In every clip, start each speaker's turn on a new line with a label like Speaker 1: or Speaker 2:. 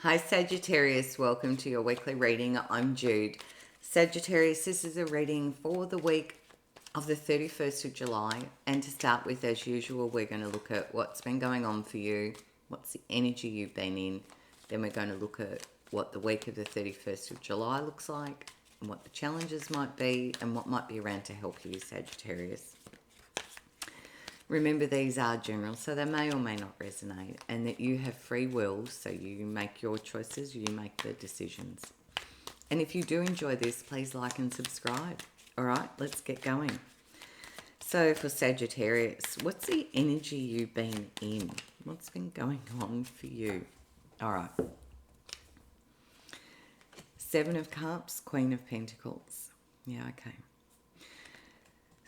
Speaker 1: Hi Sagittarius, welcome to your weekly reading. I'm Jude. Sagittarius, this is a reading for the week of the 31st of July. And to start with, as usual, we're going to look at what's been going on for you, what's the energy you've been in. Then we're going to look at what the week of the 31st of July looks like, and what the challenges might be, and what might be around to help you, Sagittarius. Remember, these are general, so they may or may not resonate, and that you have free will, so you make your choices, you make the decisions. And if you do enjoy this, please like and subscribe. All right, let's get going. So for Sagittarius, what's the energy you've been in? What's been going on for you? All right. Seven of Cups, Queen of Pentacles. Yeah, okay.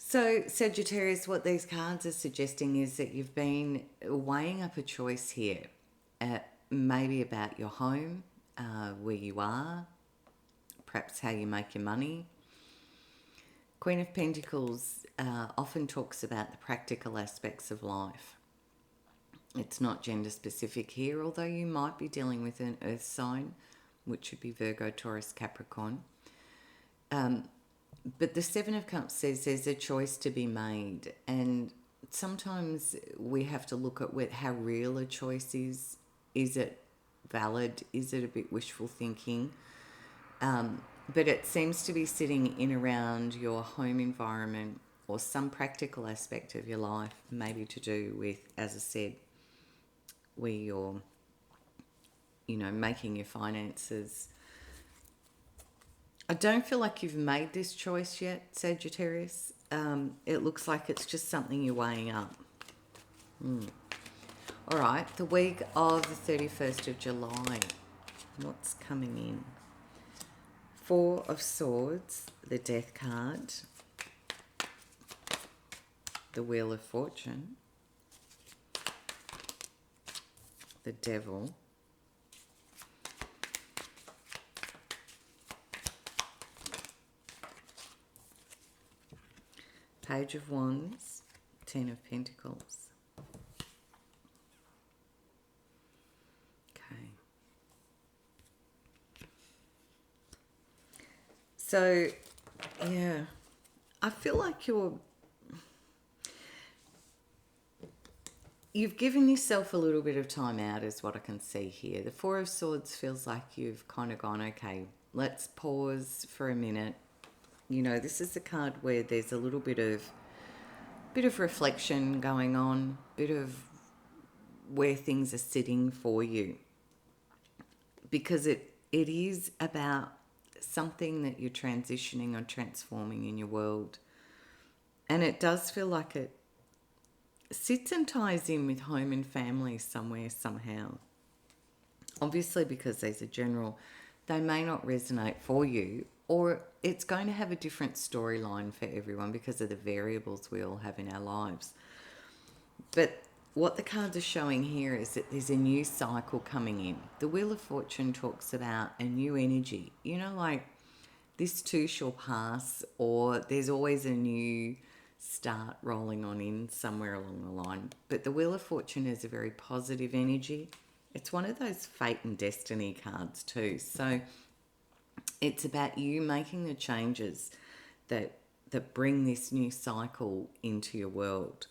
Speaker 1: So, Sagittarius, what these cards are suggesting is that you've been weighing up a choice here, maybe about your home, where you are, perhaps how you make your money. Queen of Pentacles often talks about the practical aspects of life. It's not gender specific here, although you might be dealing with an earth sign, which would be Virgo, Taurus, Capricorn. But the Seven of Cups says there's a choice to be made, and sometimes we have to look at how real a choice is. Is it valid? Is it a bit wishful thinking? But it seems to be sitting in around your home environment or some practical aspect of your life, maybe to do with, as I said, where you're, making your finances. I don't feel like you've made this choice yet, Sagittarius. It looks like it's just something you're weighing up. All right, the week of the 31st of July, what's coming in? Four of Swords, the Death card, the Wheel of Fortune, the Devil, Page of Wands, Ten of Pentacles. Okay. So, yeah, I feel like you've given yourself a little bit of time out is what I can see here. The Four of Swords feels like you've kind of gone, okay, let's pause for a minute. This is the card where there's a little bit of reflection going on, bit of where things are sitting for you. Because it is about something that you're transitioning or transforming in your world. And it does feel like it sits and ties in with home and family somewhere, somehow. Obviously, because these are general, they may not resonate for you, or it's going to have a different storyline for everyone because of the variables we all have in our lives. But what the cards are showing here is that there's a new cycle coming in. The Wheel of Fortune talks about a new energy. Like this too shall pass, or there's always a new start rolling on in somewhere along the line. But the Wheel of Fortune is a very positive energy. It's one of those fate and destiny cards too. So it's about you making the changes that bring this new cycle into your world.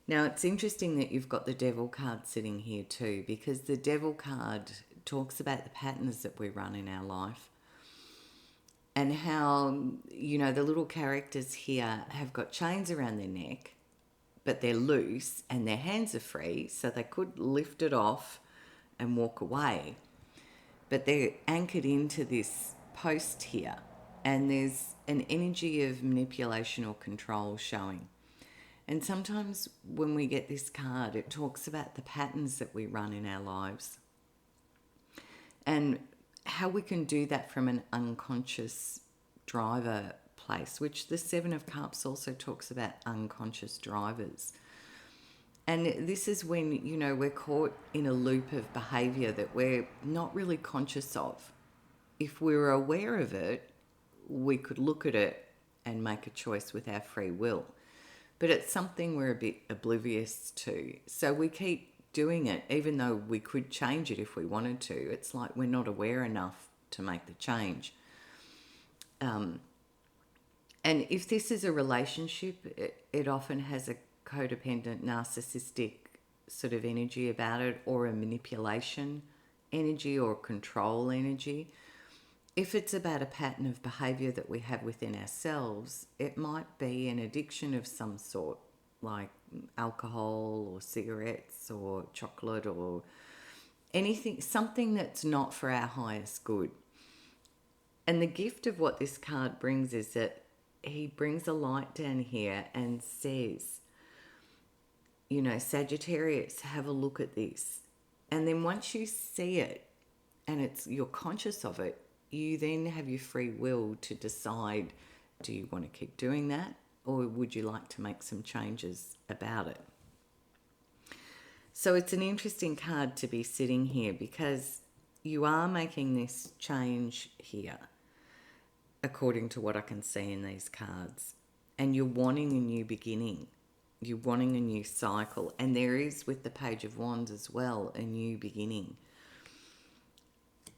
Speaker 1: Now, it's interesting that you've got the Devil card sitting here too, because the Devil card talks about the patterns that we run in our life and how, the little characters here have got chains around their neck, but they're loose and their hands are free, so they could lift it off and walk away. But they're anchored into this post here, and there's an energy of manipulation or control showing. And sometimes when we get this card, it talks about the patterns that we run in our lives and how we can do that from an unconscious driver place, which the Seven of Cups also talks about unconscious drivers. And this is when, we're caught in a loop of behaviour that we're not really conscious of. If we were aware of it, we could look at it and make a choice with our free will. But it's something we're a bit oblivious to. So we keep doing it, even though we could change it if we wanted to. It's like we're not aware enough to make the change. And if this is a relationship, it often has a codependent, narcissistic sort of energy about it, or a manipulation energy or control energy. If it's about a pattern of behaviour that we have within ourselves, it might be an addiction of some sort, like alcohol or cigarettes or chocolate or anything, something that's not for our highest good. And the gift of what this card brings is that he brings a light down here and says, you know, Sagittarius, have a look at this. And then once you see it and you're conscious of it, you then have your free will to decide, do you want to keep doing that, or would you like to make some changes about it? So it's an interesting card to be sitting here, because you are making this change here, according to what I can see in these cards. And you're wanting a new beginning. You're wanting a new cycle. And there is, with the Page of Wands as well, a new beginning.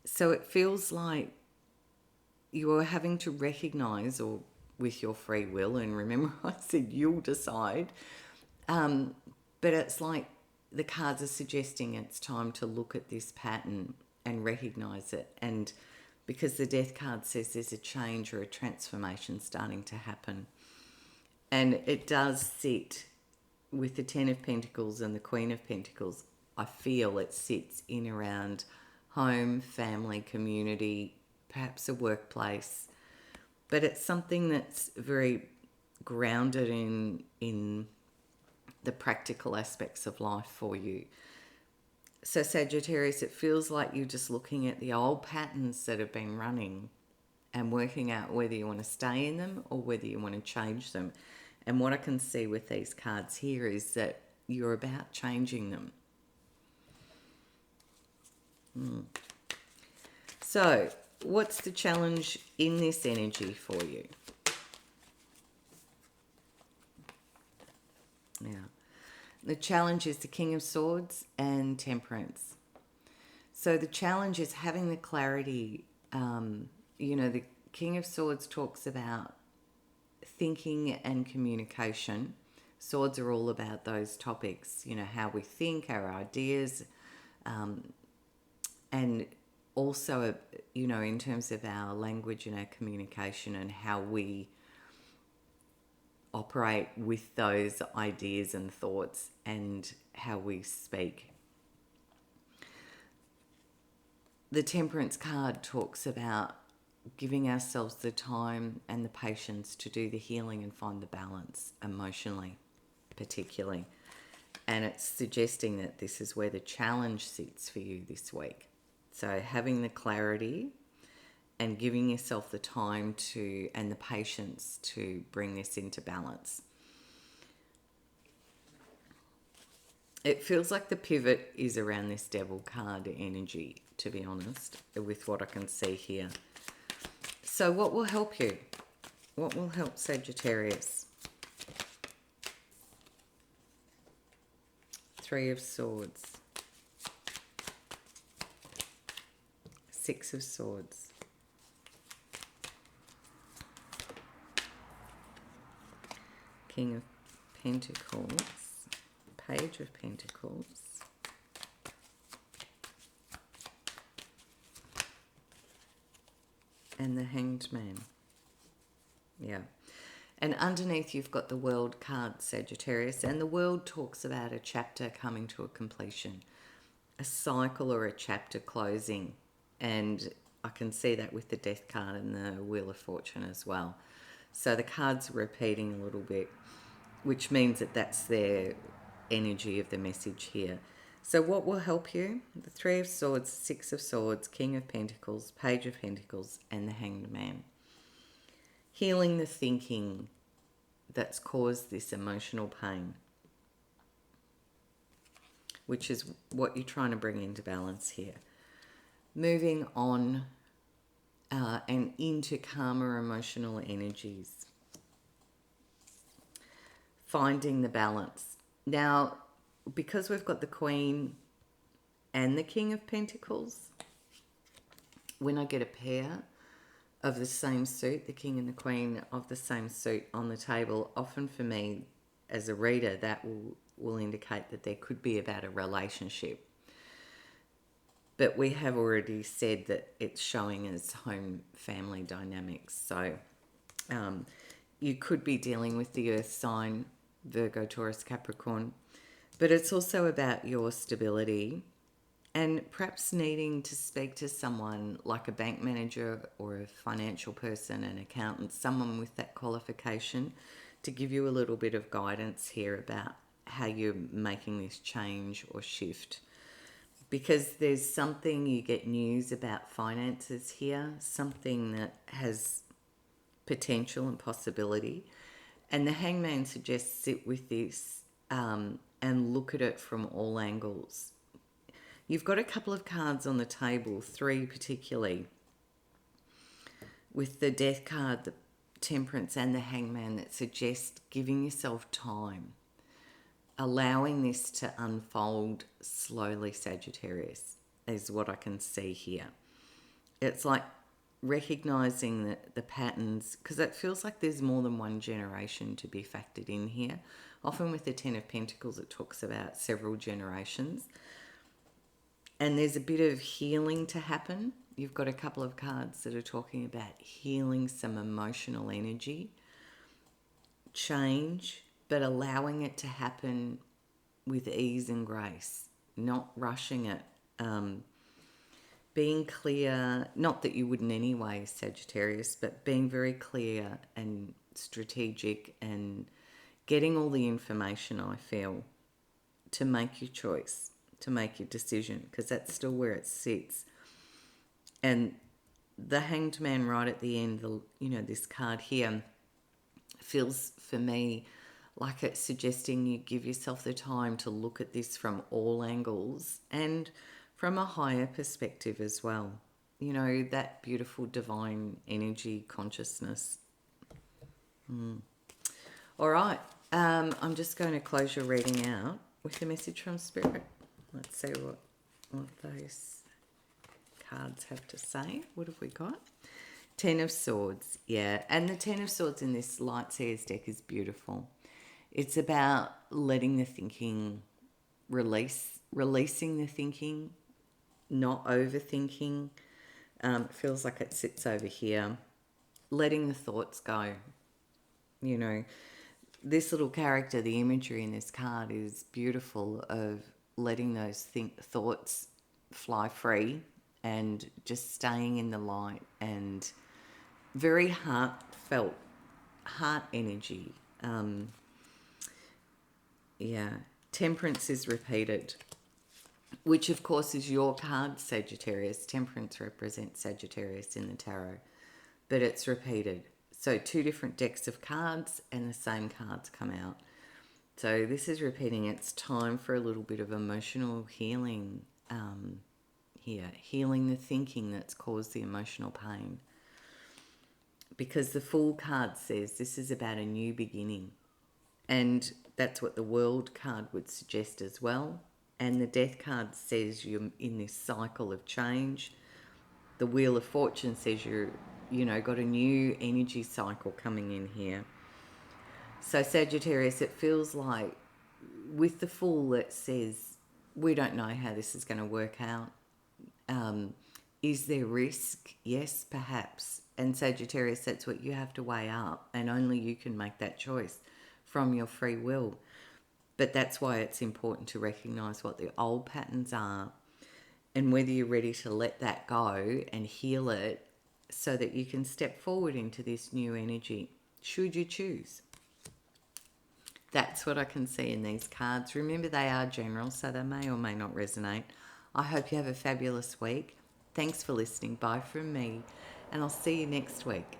Speaker 1: So it feels like you are having to recognise, or with your free will, and remember I said you'll decide, but it's like the cards are suggesting it's time to look at this pattern and recognise it. And because the Death card says there's a change or a transformation starting to happen. And it does sit with the Ten of Pentacles and the Queen of Pentacles. I feel it sits in around home, family, community, perhaps a workplace, but it's something that's very grounded in the practical aspects of life for you. So Sagittarius, it feels like you're just looking at the old patterns that have been running and working out whether you want to stay in them or whether you want to change them. And what I can see with these cards here is that you're about changing them. So, what's the challenge in this energy for you? Yeah. The challenge is the King of Swords and Temperance. So the challenge is having the clarity. The King of Swords talks about thinking and communication. Swords are all about those topics, how we think, our ideas, and also, in terms of our language and our communication and how we operate with those ideas and thoughts and how we speak. The Temperance card talks about giving ourselves the time and the patience to do the healing and find the balance emotionally, particularly. And it's suggesting that this is where the challenge sits for you this week. So having the clarity and giving yourself the time and the patience to bring this into balance. It feels like the pivot is around this Devil card energy, to be honest, with what I can see here. So what will help you? What will help Sagittarius? Three of Swords. Six of Swords. King of Pentacles, Page of Pentacles, and the Hanged Man. Yeah. And underneath you've got the World card, Sagittarius, and the World talks about a chapter coming to a completion, a cycle or a chapter closing. And I can see that with the Death card and the Wheel of Fortune as well. So the cards are repeating a little bit, which means that that's their energy of the message here. So what will help you? The Three of Swords, Six of Swords, King of Pentacles, Page of Pentacles, and the Hanged Man. Healing the thinking that's caused this emotional pain, which is what you're trying to bring into balance here. Moving on and into calmer emotional energies. Finding the balance. Now, because we've got the Queen and the King of Pentacles, when I get a pair of the same suit, the King and the Queen of the same suit on the table, often for me as a reader, that will indicate that there could be about a relationship. But we have already said that it's showing as home family dynamics. So you could be dealing with the earth sign, Virgo, Taurus, Capricorn. But it's also about your stability and perhaps needing to speak to someone like a bank manager or a financial person, an accountant, someone with that qualification to give you a little bit of guidance here about how you're making this change or shift. Because there's something, you get news about finances here, something that has potential and possibility. And the Hangman suggests sit with this and look at it from all angles. You've got a couple of cards on the table, 3 particularly, with the Death card, the Temperance and the Hangman, that suggest giving yourself time, allowing this to unfold slowly, Sagittarius, is what I can see here. It's like recognizing the patterns, because it feels like there's more than one generation to be factored in here. Often with the Ten of Pentacles, it talks about several generations. And there's a bit of healing to happen. You've got a couple of cards that are talking about healing some emotional energy, change, but allowing it to happen with ease and grace, not rushing it. Being clear, not that you wouldn't anyway, Sagittarius, but being very clear and strategic and getting all the information, I feel, to make your choice, to make your decision, because that's still where it sits. And the Hanged Man right at the end, this card here feels for me like it's suggesting you give yourself the time to look at this from all angles and from a higher perspective as well. That beautiful divine energy consciousness. All right. I'm just going to close your reading out with a message from Spirit. Let's see what those cards have to say. What have we got? 10 of Swords. Yeah. And the 10 of Swords in this Light Seers deck is beautiful. It's about letting the thinking releasing the thinking, not overthinking. It feels like it sits over here. Letting the thoughts go. This little character, the imagery in this card is beautiful, of letting those thoughts fly free and just staying in the light, and very heartfelt, heart energy. Temperance is repeated, which of course is your card, Sagittarius. Temperance represents Sagittarius in the tarot, but it's repeated. So 2 different decks of cards and the same cards come out. So this is repeating. It's time for a little bit of emotional healing here. Healing the thinking that's caused the emotional pain. Because the Fool card says this is about a new beginning. And that's what the World card would suggest as well. And the Death card says you're in this cycle of change. The Wheel of Fortune says you're got a new energy cycle coming in here. So Sagittarius, it feels like with the Fool, it says we don't know how this is going to work out. Is there risk? Yes, perhaps. And Sagittarius, that's what you have to weigh up, and only you can make that choice from your free will. But that's why it's important to recognize what the old patterns are and whether you're ready to let that go and heal it so that you can step forward into this new energy, should you choose. That's what I can see in these cards. Remember, they are general, so they may or may not resonate. I hope you have a fabulous week. Thanks for listening. Bye from me, and I'll see you next week.